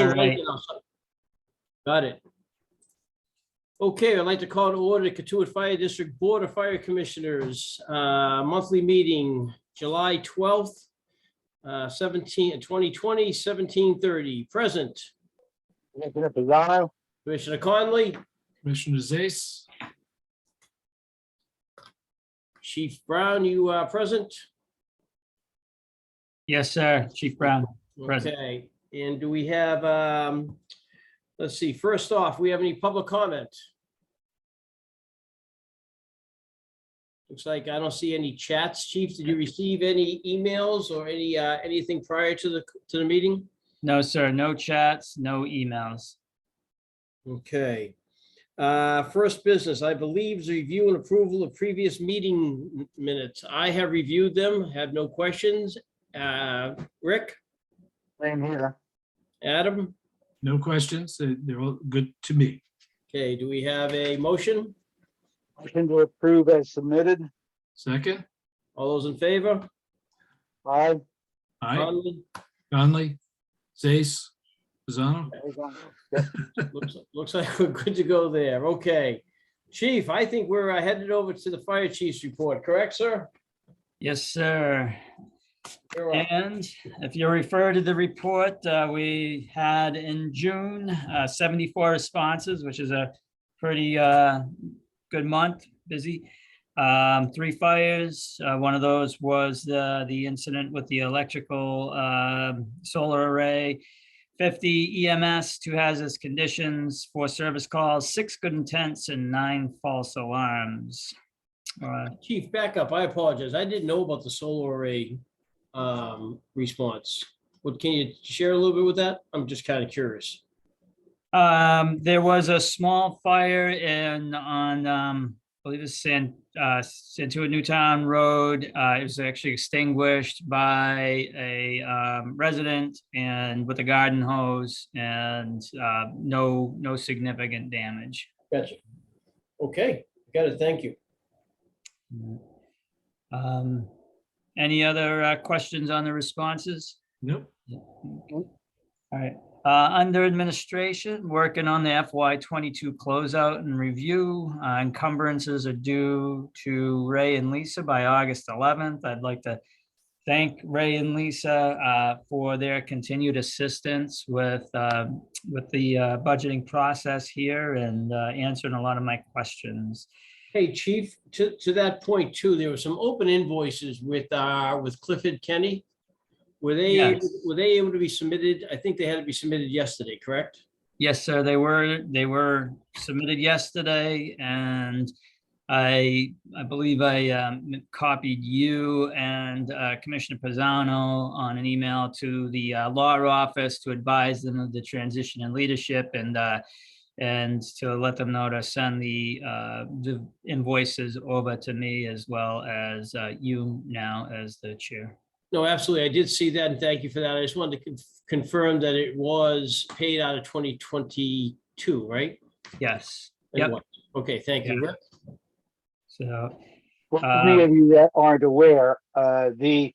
so All right. late now. Got it. Okay, I'd like to call to order the Katuitt Fire District Board of Fire Commissioners, monthly meeting, July 12th, 2020, 17:30. Present, Commissioner Pisano, Commissioner Conley, Commissioner Zace, Chief Brown, you are present? Yes, sir. Chief Brown. Present. Okay, and do we have, let's see, first off, we have any public comment? Looks like I don't see any chats. Chief, did you receive any emails or any, anything prior to the meeting? No, sir. No chats, no emails. Okay. First business, I believe, is review and approval of previous meeting minutes. I have reviewed them, have no questions. Rick, same here. Adam? no questions. They're all good to me. Okay, do we have a motion? Motion to approve as submitted. Second, All those in favor? Aye. aye, Conley? Conley, Zace, Pisano. Looks like we're good to go there. Okay. Chief, I think we're headed over to the fire chief's report, correct, sir? Yes, sir. You're up. And if you refer to the report, we had in June 74 responses, which is a pretty good month, busy. 3 fires. One of those was the incident with the electrical solar array. 50 EMS, 2 hazardous conditions, 4 service calls, 6 good intents, and 9 false alarms. Chief, back up. I apologize. I didn't know about the solar array response. What, can you share a little bit with that? I'm just kind of curious. There was a small fire on, I believe it's Santua Newtown Road. It was actually extinguished by a resident and with a garden hose, and no significant damage. Gotcha. Okay, got it. Thank you. Any other questions on the responses? Nope. All right. Under administration, working on the FY22 closeout and review. Encumbrances are due to Ray and Lisa by August 11th. I'd like to thank Ray and Lisa for their continued assistance with the budgeting process here and answering a lot of my questions. Hey, Chief, to that point too, there were some open invoices with Clifford Kenny. Were they Yes. able to be submitted? I think they had to be submitted yesterday, correct? Yes, sir. They were submitted yesterday, and I believe I copied you and Commissioner Pisano on an email to the law office to advise them of the transition in leadership and to let them know to send the invoices over to me as well as you now as the chair. No, absolutely. I did see that, and thank you for that. I just wanted to confirm that it was paid out of 2022, right? Yes. It Yep. was. Okay, thank you. Rick? So, For any of you that aren't aware, the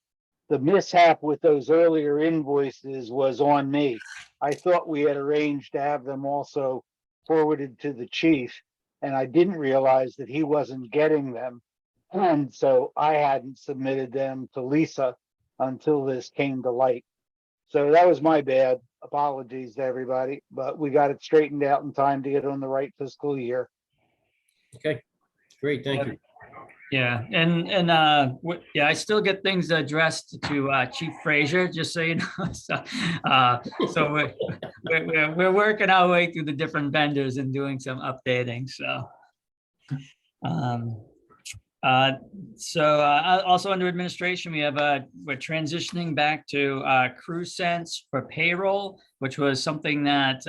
mishap with those earlier invoices was on me. I thought we had arranged to have them also forwarded to the chief, and I didn't realize that he wasn't getting them. And so I hadn't submitted them to Lisa until this came to light. So that was my bad. Apologies to everybody, but we got it straightened out in time to get on the right fiscal year. Okay, great, thank you. yeah, and I still get things addressed to Chief Frazier, just so you know. So we're working our way through the different vendors and doing some updating. So. Also under administration, we have we're transitioning back to CrewSense for payroll, which was something that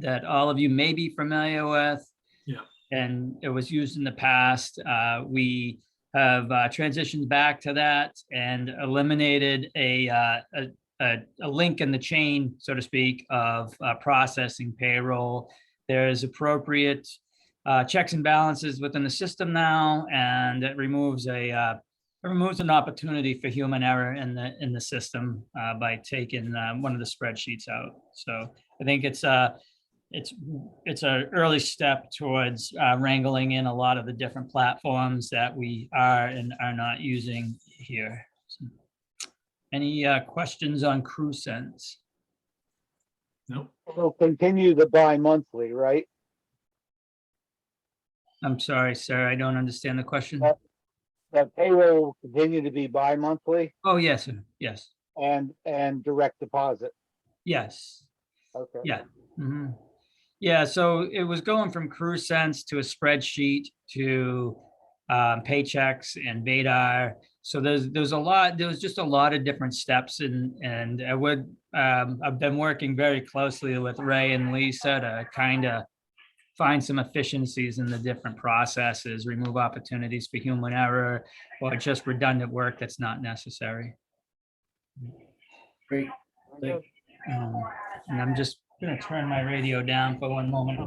that all of you may be familiar with. Yeah. And it was used in the past. We have transitioned back to that and eliminated a link in the chain, so to speak, of processing payroll. There's appropriate checks and balances within the system now, and it removes a removes an opportunity for human error in the system by taking one of the spreadsheets out. So I think it's an early step towards wrangling in a lot of the different platforms that we are and are not using here. So, any questions on CrewSense? Nope. We'll continue the bi-monthly, right? I'm sorry, sir, I don't understand the question. That payroll will continue to be bi-monthly Oh, yes, sir. Yes, and direct deposit. yes. Okay. Yeah. Mhm. Yeah, so it was going from CrewSense to a spreadsheet to Paychex and Vadar. So there was just a lot of different steps and I've been working very closely with Ray and Lisa to kind of find some efficiencies in the different processes, remove opportunities for human error or just redundant work that's not necessary. Great. Thank And I'm just gonna turn my radio down for one moment.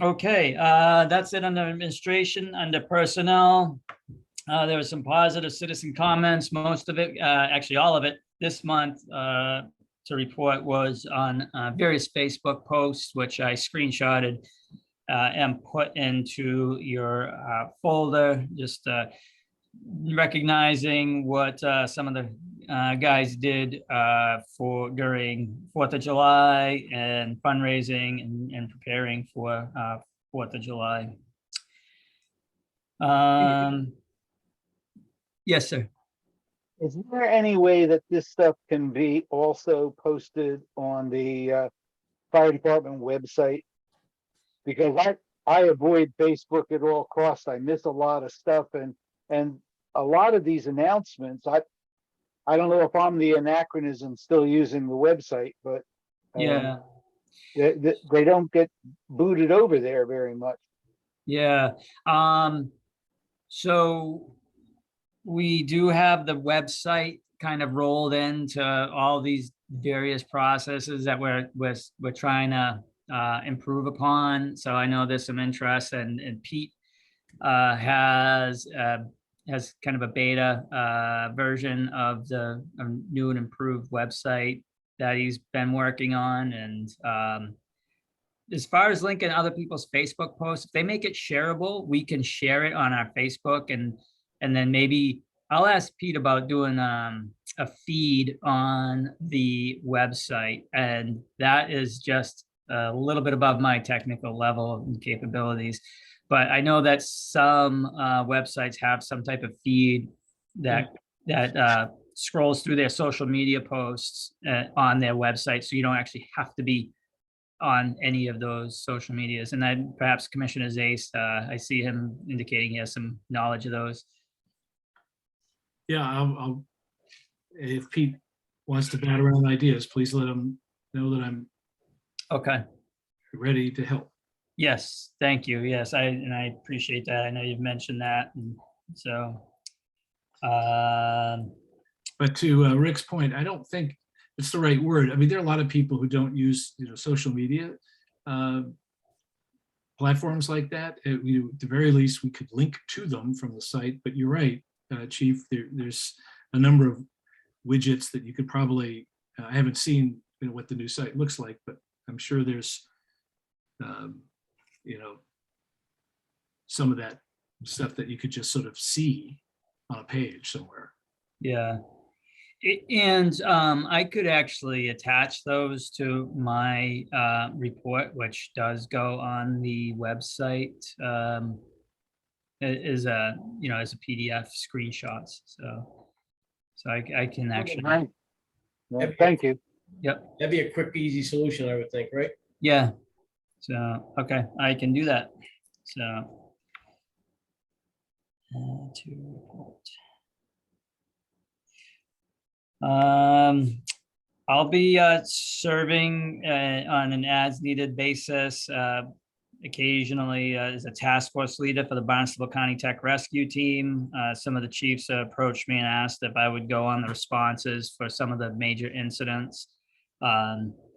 Okay, that's it under administration. Under personnel, there was some positive citizen comments. Most of it, actually all of it this month to report was on various Facebook posts, which I screenshotted and put into your folder, just recognizing what some of the guys did for during 4th of July and fundraising and preparing for 4th of July. Yes, sir. Is there any way that this stuff can be also posted on the fire department website? Because I avoid Facebook at all costs. I miss a lot of stuff and a lot of these announcements, I don't know if I'm the anachronism still using the website, but Yeah. they don't get booted over there very much. Yeah. So we do have the website kind of rolled into all these various processes that we're trying to improve upon. So I know there's some interest and Pete has kind of a beta version of the new and improved website that he's been working on. And as far as linking other people's Facebook posts, if they make it shareable, we can share it on our Facebook and then maybe I'll ask Pete about doing a feed on the website. And that is just a little bit above my technical level and capabilities. But I know that some websites have some type of feed that scrolls through their social media posts on their website. So you don't actually have to be on any of those social medias. And then perhaps Commissioner Zace, I see him indicating he has some knowledge of those. Yeah, I'll, if Pete wants to bat around ideas, please let him know that I'm Okay. ready to help. Yes, thank you. Yes, I appreciate that. I know you've mentioned that. And so, But to Rick's point, I don't think it's the right word. I mean, there are a lot of people who don't use, social media platforms like that. At the very least, we could link to them from the site. But you're right, Chief. There's a number of widgets that you could probably. I haven't seen what the new site looks like, but I'm sure there's, some of that stuff that you could just sort of see on a page somewhere. yeah. And I could actually attach those to my report, which does go on the website as a PDF screenshots. So I can actually, Right. Well, thank you. yep, That'd be a quick, easy solution, I would think, right? yeah. So, okay, I can do that. So. To report. I'll be serving on an as-needed basis, occasionally as a task force leader for the Barnstable County Tech Rescue Team. Some of the chiefs approached me and asked if I would go on the responses for some of the major incidents.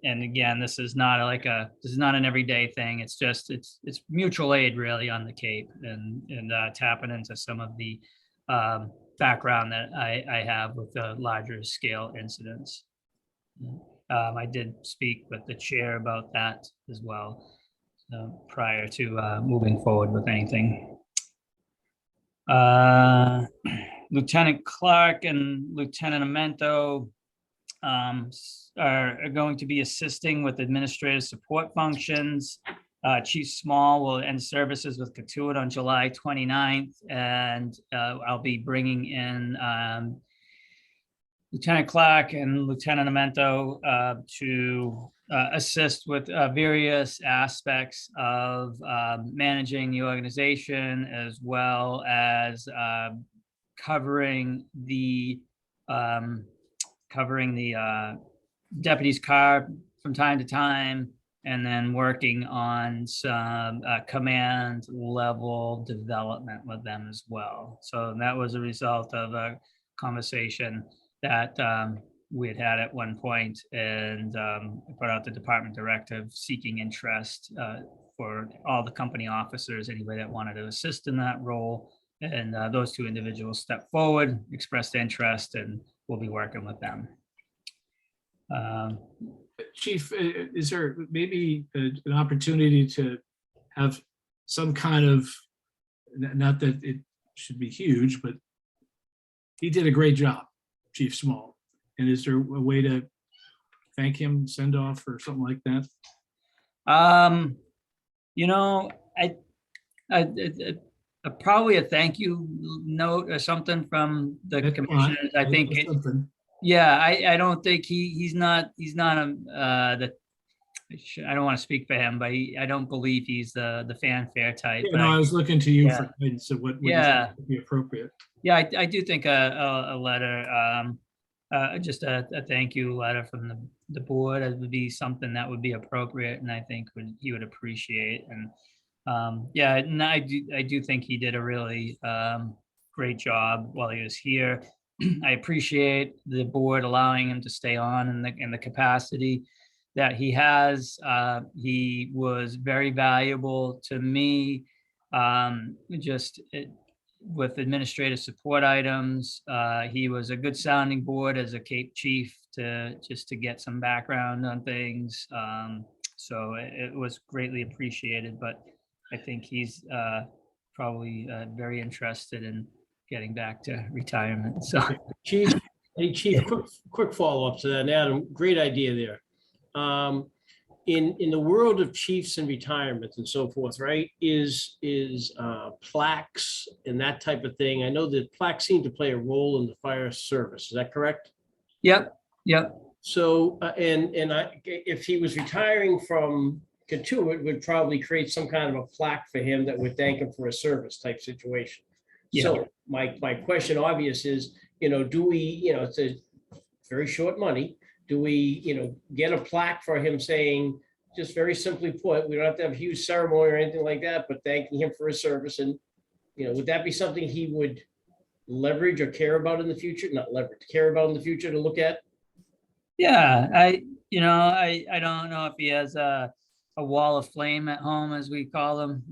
and again, this is not an everyday thing. It's just, it's mutual aid really on the Cape, and tapping into some of the background that I have with the larger scale incidents. I did speak with the chair about that as well, prior to moving forward with anything. Lieutenant Clark and Lieutenant Amento are going to be assisting with administrative support functions. Chief Small will end services with Katuitt on July 29th, and I'll be bringing in Lieutenant Clark and Lieutenant Amento to assist with various aspects of managing the organization, as well as covering the deputy's car from time to time, and then working on some command level development with them as well. So that was a result of a conversation that we had at one point, and put out the department directive seeking interest for all the company officers, anybody that wanted to assist in that role. And those two individuals stepped forward, expressed interest, and we'll be working with them. Chief, is there maybe an opportunity to have some kind of, not that it should be huge, but he did a great job, Chief Small. And is there a way to thank him, send off or something like that? You know, I probably a thank you note or something from the That's fine. commissioners. I think, That's something. yeah, I don't think he's not I don't want to speak for him, but I don't believe he's the fanfare type. Yeah, no, I was looking to you Yeah. for guidance of what Yeah. would be appropriate. Yeah, I do think a letter, just a thank you letter from the board would be something that would be appropriate, and I think he would appreciate. And yeah, and I do think he did a really great job while he was here. I appreciate the board allowing him to stay on in the capacity that he has. He was very valuable to me, with administrative support items. He was a good sounding board as a Cape chief to get some background on things. So it was greatly appreciated, but I think he's probably very interested in getting back to retirement. So Chief, hey, Chief, quick follow-up to that. And Adam, great idea there. In the world of chiefs and retirement and so forth, right, is plaques and that type of thing. I know that plaques seem to play a role in the fire service. Is that correct? Yep. So, if he was retiring from Katuitt, it would probably create some kind of a plaque for him that would thank him for a service type situation. So my question obvious is, do we, it's a very short money. Do we, get a plaque for him saying, just very simply put, we don't have to have a huge ceremony or anything like that, but thanking him for his service? And, would that be something he would leverage or care about in the future? Not leverage, care about in the future to look at? Yeah, I don't know if he has a wall of flame at home, as we call them.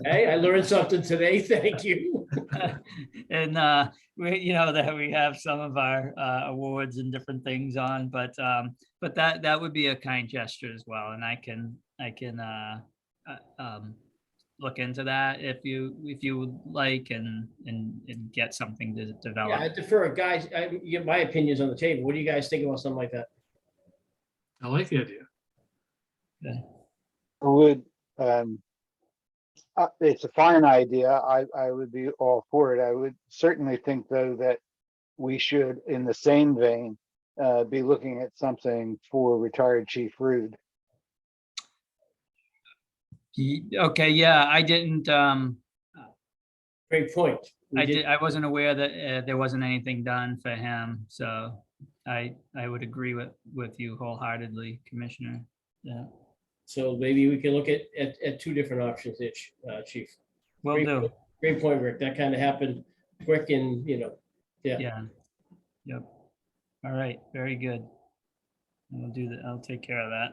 Hey, I learned something today. Thank you. And we, that we have some of our awards and different things on, but that would be a kind gesture as well. And I can look into that if you would like, and get something to develop. Yeah, I defer, guys. I get my opinions on the table. What do you guys think about something like that? I like the idea. Yeah. It's a fine idea. I would be all for it. I would certainly think, though, that we should, in the same vein, be looking at something for retired Chief Rude. Okay, yeah, I didn't, Great point. I wasn't aware that there wasn't anything done for him, so I would agree with you wholeheartedly, Commissioner. Yeah, So maybe we can look at two different options, Chief. will Great do. point. Great point, Rick. That kind of happened quick and, yeah. Yeah, yep. All right, very good. I'll do that. I'll take care of that.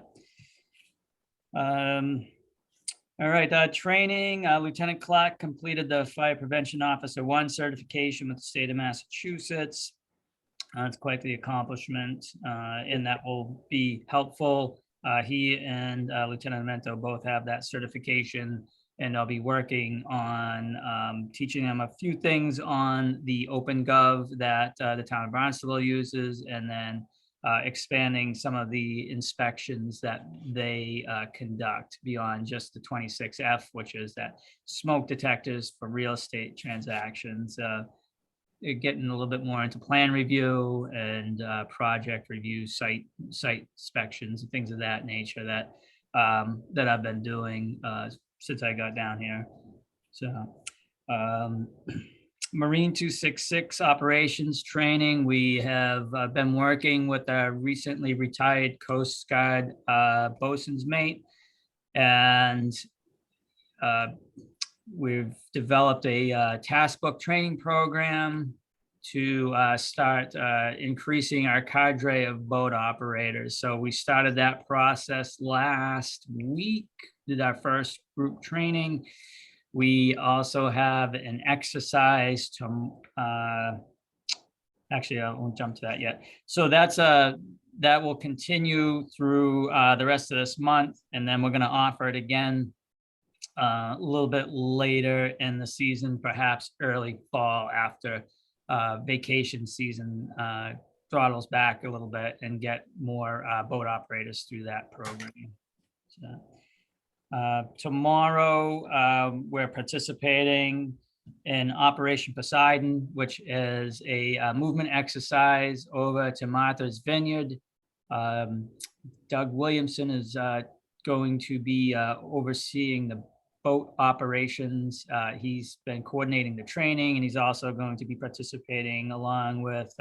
All right, training, Lieutenant Clark completed the Fire Prevention Officer 1 certification with the state of Massachusetts. It's quite the accomplishment, and that will be helpful. He and Lieutenant Mento both have that certification, and I'll be working on teaching them a few things on the OpenGov that the town of Barnstable uses, and then expanding some of the inspections that they conduct beyond just the 26F, which is that smoke detectors for real estate transactions. Getting a little bit more into plan review and project review, site inspections and things of that nature that that I've been doing since I got down here. So Marine 266 operations training. We have been working with our recently retired Coast Guard bosun's mate, and we've developed a task book training program to start increasing our cadre of boat operators. So we started that process last week, did our first group training. We also have an exercise to, actually, I won't jump to that yet. So that's that will continue through the rest of this month, and then we're going to offer it again a little bit later in the season, perhaps early fall after vacation season throttles back a little bit and get more boat operators through that program. So, tomorrow, we're participating in Operation Poseidon, which is a movement exercise over to Martha's Vineyard. Doug Williamson is going to be overseeing the boat operations. He's been coordinating the training, and he's also going to be participating along with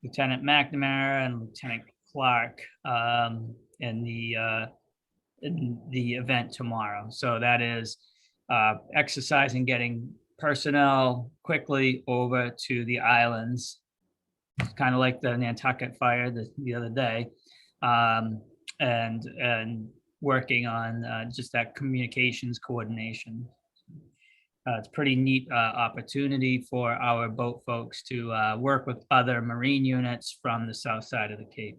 Lieutenant McNamara and Lieutenant Clark in the event tomorrow. So that is exercising, getting personnel quickly over to the islands, kind of like the Nantucket fire the other day, and working on just that communications coordination. It's a pretty neat opportunity for our boat folks to work with other Marine units from the south side of the Cape.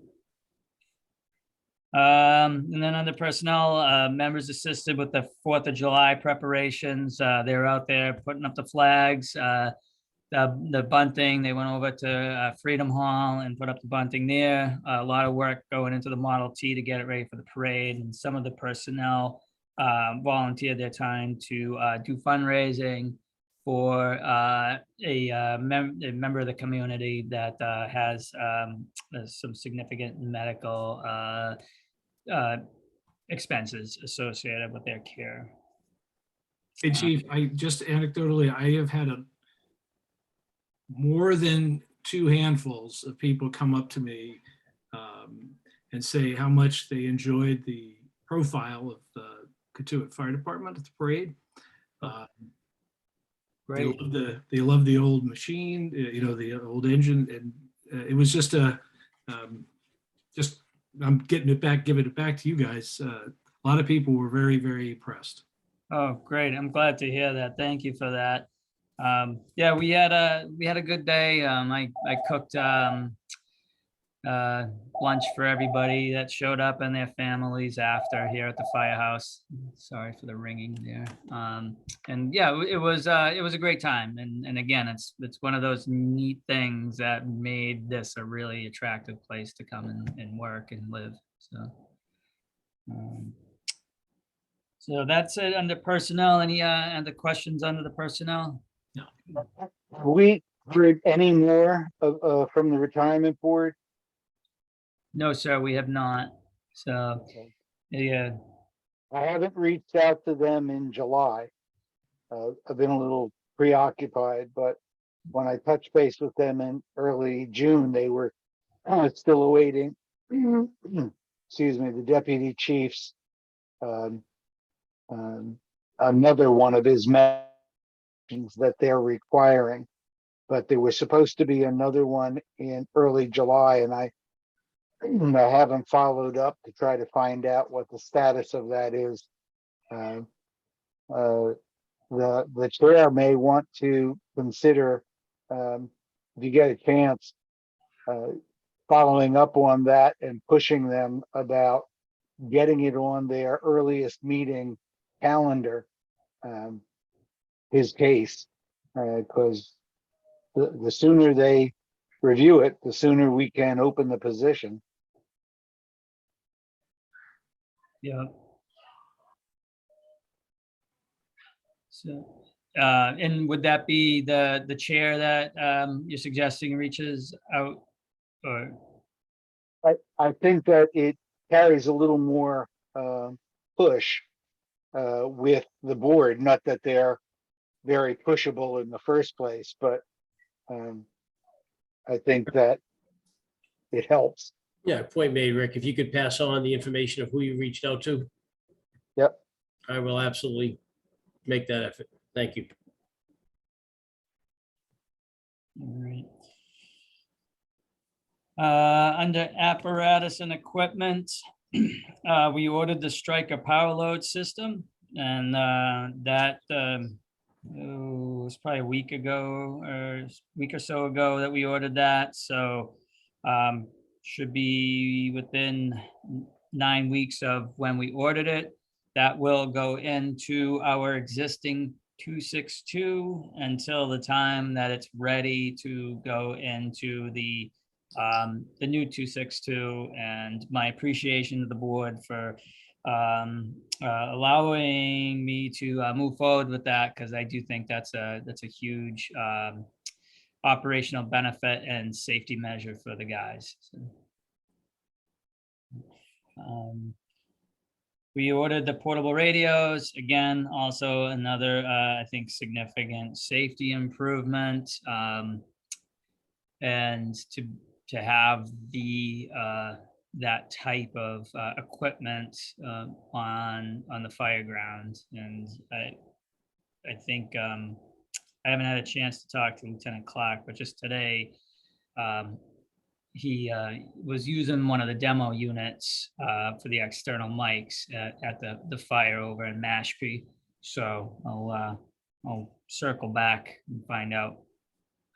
And then under personnel, members assisted with the 4th of July preparations. They're out there putting up the flags, the bunting. They went over to Freedom Hall and put up the bunting there. A lot of work going into the Model T to get it ready for the parade, and some of the personnel volunteered their time to do fundraising for a member of the community that has some significant medical expenses associated with their care. Hey, Chief, I just anecdotally, I have had more than 2 handfuls of people come up to me and say how much they enjoyed the profile of the Katuitt Fire Department at the parade. Great. They love the old machine, you know, the old engine, and it was just I'm getting it back, giving it back to you guys. A lot of people were very, very impressed. Oh, great. I'm glad to hear that. Thank you for that. Yeah, we had a good day. I cooked lunch for everybody that showed up and their families after here at the firehouse. Sorry for the ringing there. And yeah, it was a great time. And again, it's one of those neat things that made this a really attractive place to come and work and live. So that's it under personnel. Any other questions under the personnel? Have we heard any more from the retirement board? No, sir, we have not. So, Okay. yeah. I haven't reached out to them in July. I've been a little preoccupied, but when I touched base with them in early June, they were still awaiting, excuse me, the deputy chief's another one of his measures that they're requiring. But there was supposed to be another one in early July, and I I haven't followed up to try to find out what the status of that is. Uh, uh, the chair may want to consider, if you get a chance, following up on that and pushing them about getting it on their earliest meeting calendar, his case, because the sooner they review it, the sooner we can open the position. Yeah. So, and would that be the chair that you're suggesting reaches out? Or, I think that it carries a little more push with the board, not that they're very pushable in the first place, but I think that it helps. Yeah, point made, Rick. If you could pass on the information of who you reached out to, Yep. I will absolutely make that effort. Thank you. all right. Under apparatus and equipment, we ordered the Stryker power load system, and that was probably a week ago or week or so ago that we ordered that. So should be within 9 weeks of when we ordered it. That will go into our existing 262 until the time that it's ready to go into the new 262. And my appreciation to the board for allowing me to move forward with that, because I do think that's a huge operational benefit and safety measure for the guys. So, we ordered the portable radios, again, also another I think significant safety improvement, and to have the that type of equipment on the fire ground. And I think I haven't had a chance to talk to Lieutenant Clark, but just today he was using one of the demo units for the external mics at the fire over in Mashpee. So I'll circle back and find out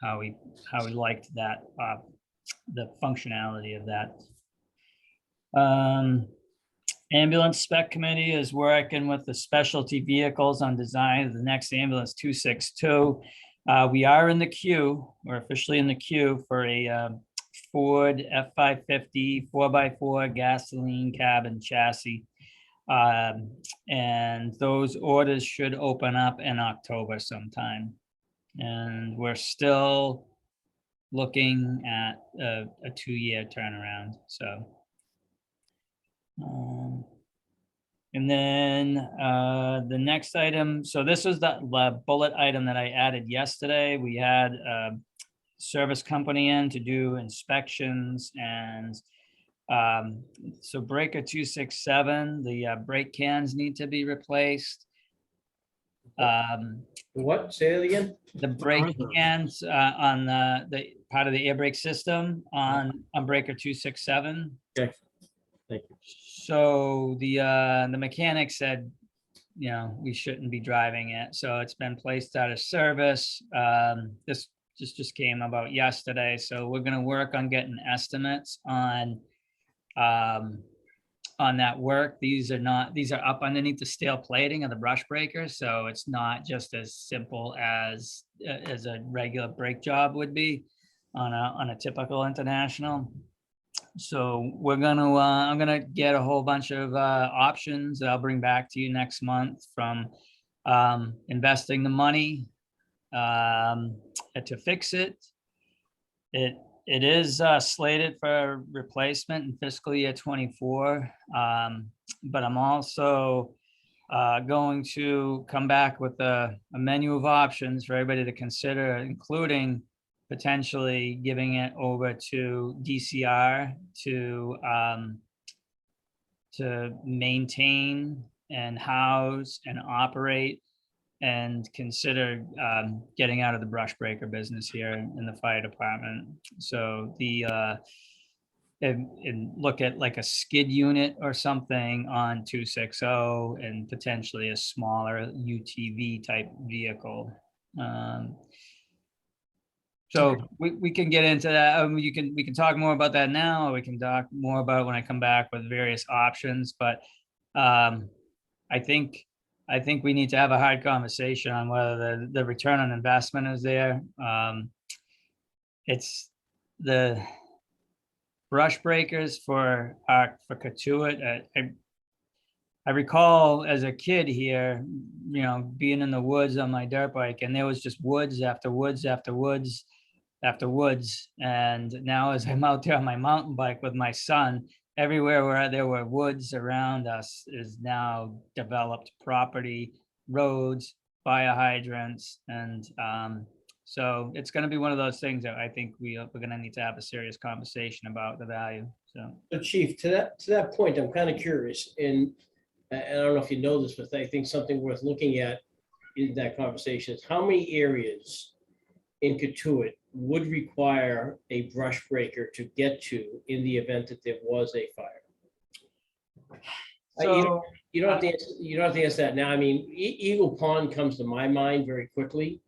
how he liked that, the functionality of that. Ambulance spec committee is working with the specialty vehicles on design of the next ambulance 262. We are in the queue. We're officially in the queue for a Ford F550 4x4 gasoline cab and chassis. And those orders should open up in October sometime. And we're still looking at a 2-year turnaround. So, and then the next item, so this was the bullet item that I added yesterday. We had a service company in to do inspections, and so breaker 267, the brake cans need to be replaced. What? Say it again? The brake cans on the part of the air brake system on breaker 267. Okay. Thank you. So the mechanic said, you know, we shouldn't be driving it. So it's been placed out of service. This just came about yesterday. So we're going to work on getting estimates on that work. These are up underneath the steel plating of the brush breaker. So it's not just as simple as a regular brake job would be on a typical International. So we're gonna I'm gonna get a whole bunch of options that I'll bring back to you next month, from investing the money to fix it. It is slated for replacement in fiscal year 24, but I'm also going to come back with a menu of options for everybody to consider, including potentially giving it over to DCR to maintain and house and operate, and consider getting out of the brush breaker business here in the fire department. So and look at like a skid unit or something on 260 and potentially a smaller UTV type vehicle. So we can get into that. We can talk more about that now, or we can talk more about it when I come back with various options. But I think we need to have a hard conversation on whether the return on investment is there. It's the brush breakers for Katuitt. I recall as a kid here, being in the woods on my dirt bike, and there was just woods after woods after woods after woods. And now as I'm out there on my mountain bike with my son, everywhere where there were woods around us is now developed property, roads, fire hydrants. And so it's going to be one of those things that I think we're going to need to have a serious conversation about the value. So Chief, to that point, I'm kind of curious, and I don't know if you know this, but I think something worth looking at in that conversation is how many areas in Katuitt would require a brush breaker to get to in the event that there was a fire? So You don't have to answer that now. I mean, Eagle Pond comes to my mind very quickly,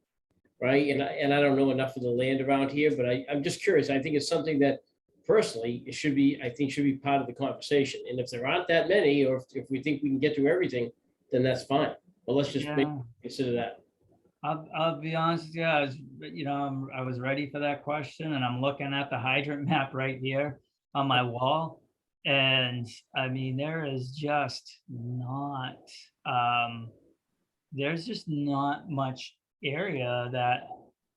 right? And I don't know enough of the land around here, but I'm just curious. I think it's something that personally it should be part of the conversation. And if there aren't that many, or if we think we can get to everything, then that's fine. But let's just consider that. I'll be honest with you, I was ready for that question, and I'm looking at the hydrant map right here on my wall. And I mean, there's just not much area that,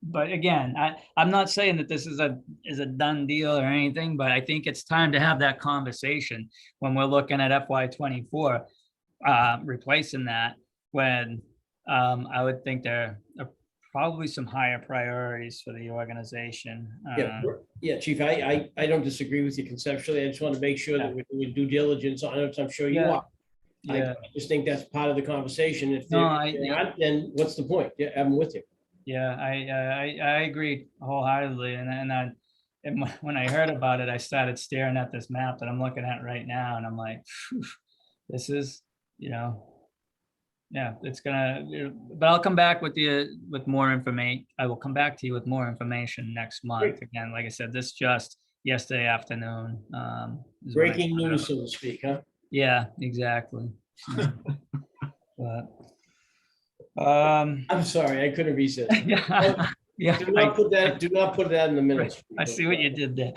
but again, I'm not saying that this is a done deal or anything, but I think it's time to have that conversation when we're looking at FY24, replacing that, when I would think there are probably some higher priorities for the organization. Yeah, Chief, I don't disagree with you conceptually. I just want to make sure that we're doing due diligence on it. I'm sure you are. Yeah. I just think that's part of the conversation. If they're not, then what's the point? Yeah, I'm with you. Yeah, I agree wholeheartedly. And when I heard about it, I started staring at this map that I'm looking at right now, and I'm like, this is, yeah, it's but I'll come back with more information. I will come back to you with more information next month. Great. Again, like I said, this just yesterday afternoon. Breaking news, so to speak, huh? Yeah, exactly. But I'm sorry, I couldn't resist. Yeah. Do not put that in the minutes. I see what you did there.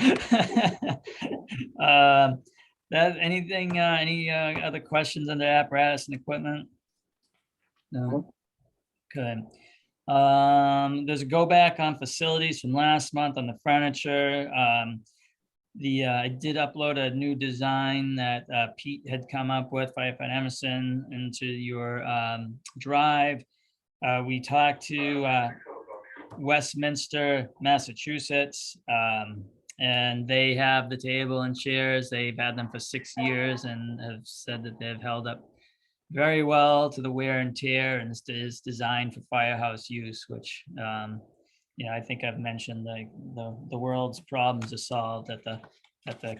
Any other questions on the apparatus and equipment? No. Good. There's a go back on facilities from last month on the furniture. I did upload a new design that Pete had come up with, Firefighter Emerson, into your drive. We talked to Westminster, Massachusetts, and they have the table and chairs. They've had them for 6 years and have said that they've held up very well to the wear and tear, and this is designed for firehouse use, which I think I've mentioned the world's problems are solved at the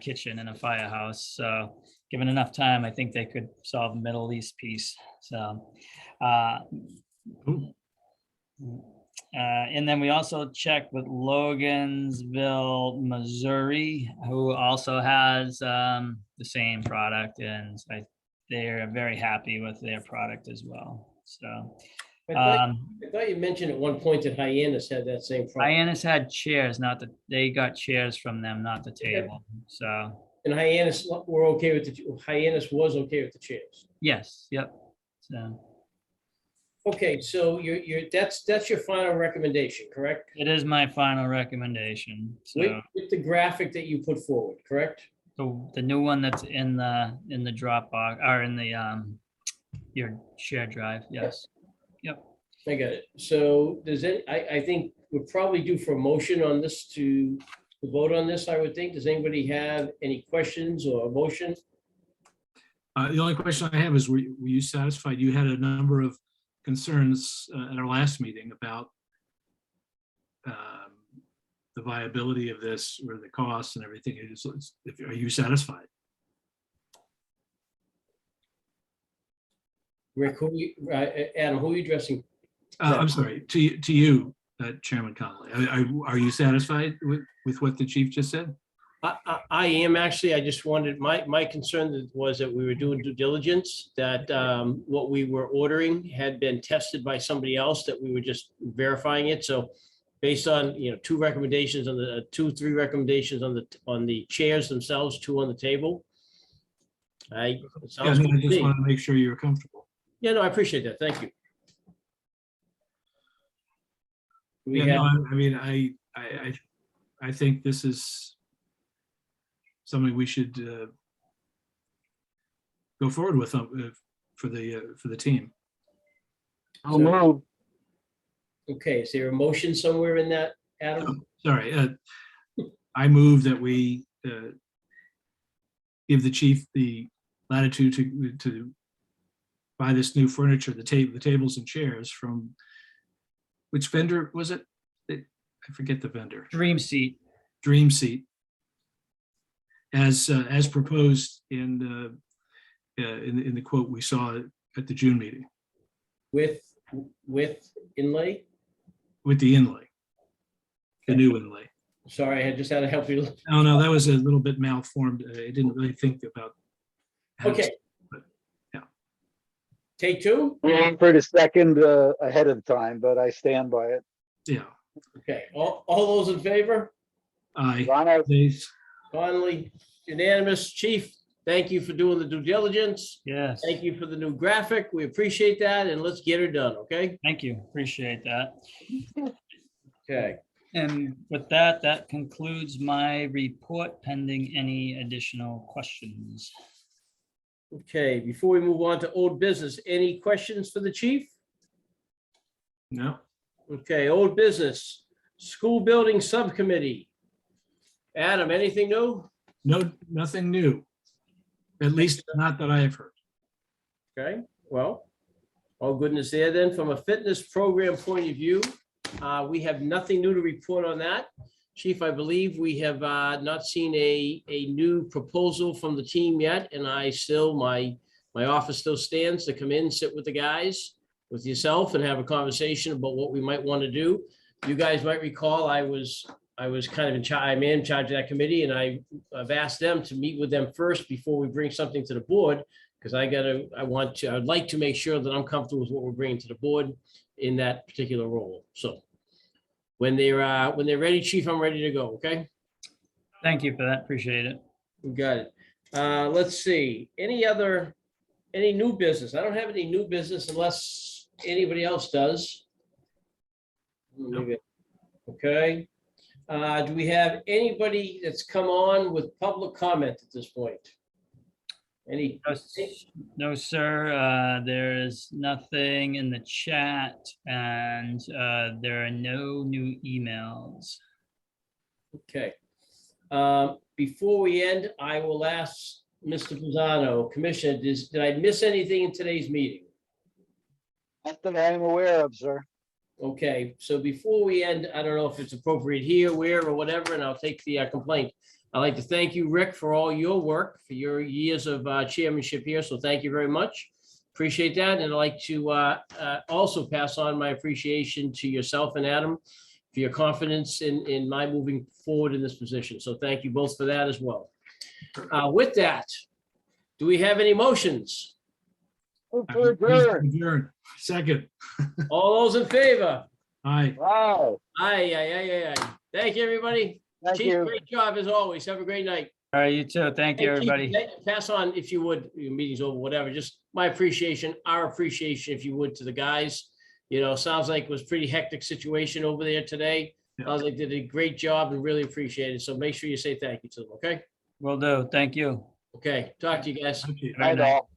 kitchen in a firehouse. So given enough time, I think they could solve the Middle East piece. So and then we also checked with Logansville, Missouri, who also has the same product, and they're very happy with their product as well. So I thought you mentioned at one point that Hyannis had that same problem. Hyannis had chairs, they got chairs from them, not the table. So. And Hyannis was okay with the chairs. Yes. Yep. So. Okay, so that's your final recommendation, correct? It is my final recommendation. So with the graphic that you put forward, correct? the new one that's in the Dropbox or in the your shared drive. Yes. Yep. I got it. So I think we're probably due for a motion on this to vote on this, I would think. Does anybody have any questions or a motion? The only question I have is, were you satisfied? You had a number of concerns at our last meeting about the viability of this or the costs and everything. Are you satisfied? Rick, Adam, who are you addressing? I'm sorry, to you, Chairman Connolly. Are you satisfied with what the chief just said? I am actually. I just wanted, my concern was that we were doing due diligence, that what we were ordering had been tested by somebody else, that we were just verifying it. So based on, two recommendations on the, 3 recommendations on the chairs themselves, 2 on the table. It Yeah, sounds no, good I to just me. want to make sure you're comfortable. Yeah, no, I appreciate that. Thank you. We Yeah, have, no, I mean, I think this is something we should go forward with for the team. I'll move. okay, is there a motion somewhere in that, Adam? Sorry, I move that we give the chief the latitude to buy this new furniture, the tables and chairs from, which vendor was it? I forget the vendor. Dream Seat. Dream Seat. As proposed in the quote we saw at the June meeting With inlay? with the inlay, the new inlay. Sorry, I just had to help you. Oh, no, that was a little bit malformed. I didn't really think about. how to- Okay. but, yeah. Take 2? For the second ahead of time, but I stand by it. Yeah, Okay, all those in favor? aye. Bono, Please. Conley, unanimous. Chief, thank you for doing the due diligence. Yes. Thank you for the new graphic. We appreciate that, and let's get her done, okay? Thank you. Appreciate that. Okay. And with that, that concludes my report pending any additional questions. Okay, before we move on to old business, any questions for the chief? No, Okay, old business, school building subcommittee. Adam, anything new? no, nothing new. At least not that I have heard. Okay, well, all goodness there then. From a fitness program point of view, we have nothing new to report on that. Chief, I believe we have not seen a new proposal from the team yet, and my office still stands to come in, sit with the guys, with yourself, and have a conversation about what we might want to do. You guys might recall, I was kind of in charge, I'm in charge of that committee, and I've asked them to meet with them first before we bring something to the board, because I'd like to make sure that I'm comfortable with what we're bringing to the board in that particular role. So when they're ready, Chief, I'm ready to go, okay? Thank you for that. Appreciate it. We got it. Let's see, any new business? I don't have any new business unless anybody else does. Okay. Do we have anybody that's come on with public comment at this point? Any? No, sir. There is nothing in the chat and there are no new emails. Okay. Before we end, I will ask Mr. Pisano, Commissioner, did I miss anything in today's meeting? not that I'm aware of, sir. Okay, so before we end, I don't know if it's appropriate here, where, or whatever, and I'll take the complaint. I'd like to thank you, Rick, for all your work, for your years of chairmanship here, so thank you very much. Appreciate that, and I'd like to also pass on my appreciation to yourself and Adam for your confidence in my moving forward in this position, so thank you both for that as well. With that, do we have any motions? Move to adjourn. Adjourn. Second. All those in favor? Aye. Wow, Aye. Thank you, everybody. thank Chief, you. great job as always. Have a great night. All right, you too. Thank you, And Chief, everybody. pass on, if you would, your meeting's over, whatever, just my appreciation, our appreciation, if you would, to the guys. Sounds like it was a pretty hectic situation over there today. Yeah. Sounds like they did a great job and really appreciate it. So make sure you say thank you to them, okay? Will do. Thank you. Okay, talk to you guys. Okay. Night all.